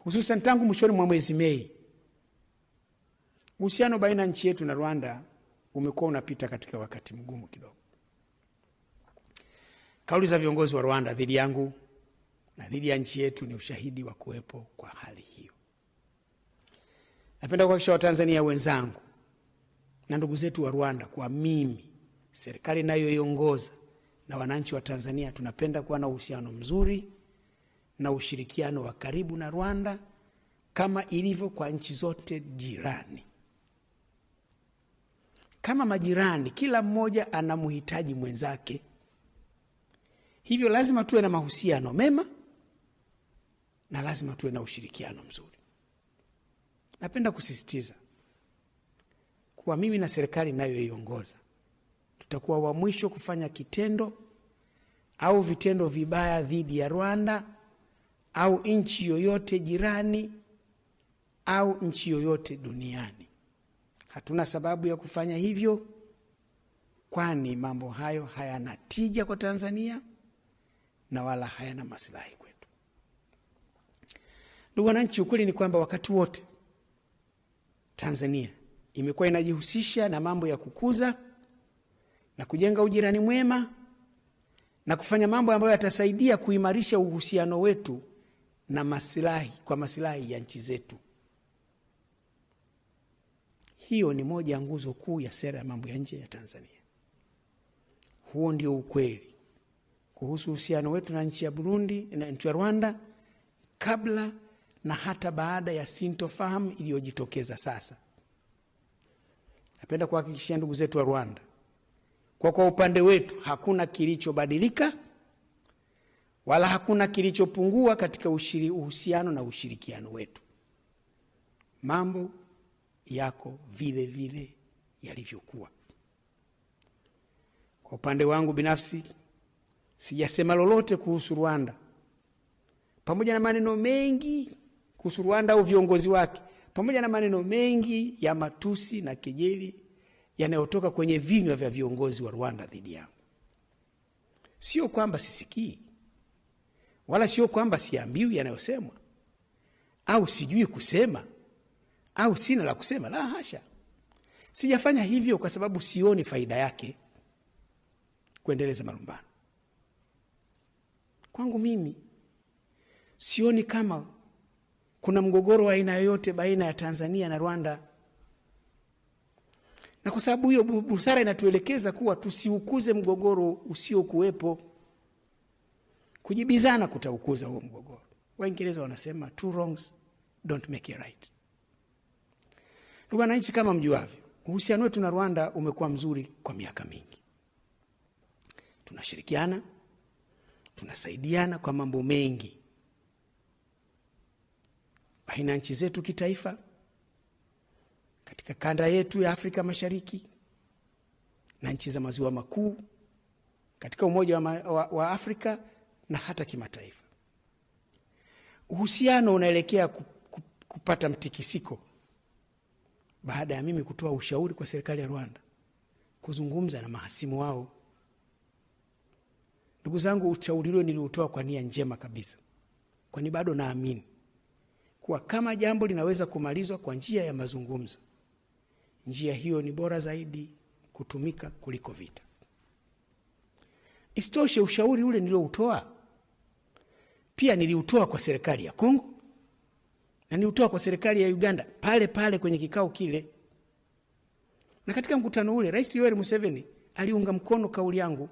hususan tangu mwishoni mwa mwezi Mei, uhusiano baina nchi yetu na Rwanda umekuwa unapita katika wakati mgumu kidogo. Kauli za viongozi wa Rwanda dhidi yangu na dhidi ya nchi yetu ni ushahidi wa kuwepo kwa hali hiyo. Napenda kuhakikisha Watanzania wenzangu na ndugu zetu wa Rwanda kwa mimi, serikali ninayoiongoza na wananchi wa Tanzania tunapenda kuwa na uhusiano mzuri na ushirikiano wa karibu na Rwanda kama ilivyo kwa nchi zote jirani. Kama majirani, kila mmoja anamhitaji mwenzake. Hivyo lazima tuwe na mahusiano mema na lazima tuwe na ushirikiano mzuri. Napenda kusisitiza kuwa mimi na serikali ninayoiongoza tutakuwa wa mwisho kufanya kitendo au vitendo vibaya dhidi ya Rwanda au nchi yoyote jirani au nchi yoyote duniani. Hatuna sababu ya kufanya hivyo, kwani mambo hayo hayana tija kwa Tanzania na wala hayana maslahi kwetu. Ndugu wananchi, ukweli ni kwamba wakati wote Tanzania imekuwa inajihusisha na mambo ya kukuza na kujenga ujirani mwema na kufanya mambo ambayo yatasaidia kuimarisha uhusiano wetu na maslahi ya nchi zetu. Hiyo ni moja ya nguzo kuu ya sera ya mambo ya nje ya Tanzania. Huo ndio ukweli kuhusu uhusiano wetu na nchi ya Burundi na nchi ya Rwanda, kabla na hata baada ya sintofahamu iliyojitokeza sasa. Napenda kuhakikishia ndugu zetu wa Rwanda kwa upande wetu hakuna kilichobadilika wala hakuna kilichopungua katika uhusiano na ushirikiano wetu. Mambo yako vile vile yalivyokuwa. Kwa upande wangu binafsi sijasema lolote kuhusu Rwanda, pamoja na maneno mengi kuhusu Rwanda au viongozi wake, pamoja na maneno mengi ya matusi na kejeli yanayotoka kwenye vinywa vya viongozi wa Rwanda dhidi yangu. Sio kwamba sisikii, wala sio kwamba siambiwi yanayosemwa au sijui kusema au sina la kusema, la hasha. Sijafanya hivyo kwa sababu sioni faida yake kuendeleza malumbano. Kwangu mimi sioni kama kuna mgogoro wa aina yoyote baina ya Tanzania na Rwanda. Na kwa sababu hiyo busara inatuelekeza kuwa tusiukuze mgogoro usiokuwepo. Kujibizana kutaukuza huo mgogoro. Waingereza wanasema two wrongs don't make a right. Ndugu wananchi, kama mjuavyo, uhusiano wetu na Rwanda umekuwa mzuri kwa miaka mingi. Tunashirikiana, tunasaidiana kwa mambo mengi baina ya nchi zetu kitaifa, katika kanda yetu ya Afrika Mashariki na nchi za maziwa makuu, katika Umoja wa Afrika na hata kimataifa. Uhusiano unaelekea kupata mtikisiko baada ya mimi kutoa ushauri kwa serikali ya Rwanda kuzungumza na mahasimu wao. Ndugu zangu, ushauri huo niliutoa kwa nia njema kabisa, kwani bado naamini kuwa kama jambo linaweza kumalizwa kwa njia ya mazungumzo, njia hiyo ni bora zaidi kutumika kuliko vita. Isitoshe, ushauri ule nilioutoa pia niliutoa kwa serikali ya Kongo na niliutoa kwa serikali ya Uganda pale kwenye kikao kile. Na katika mkutano ule Rais Yoweri Museveni aliunga mkono kauli yangu.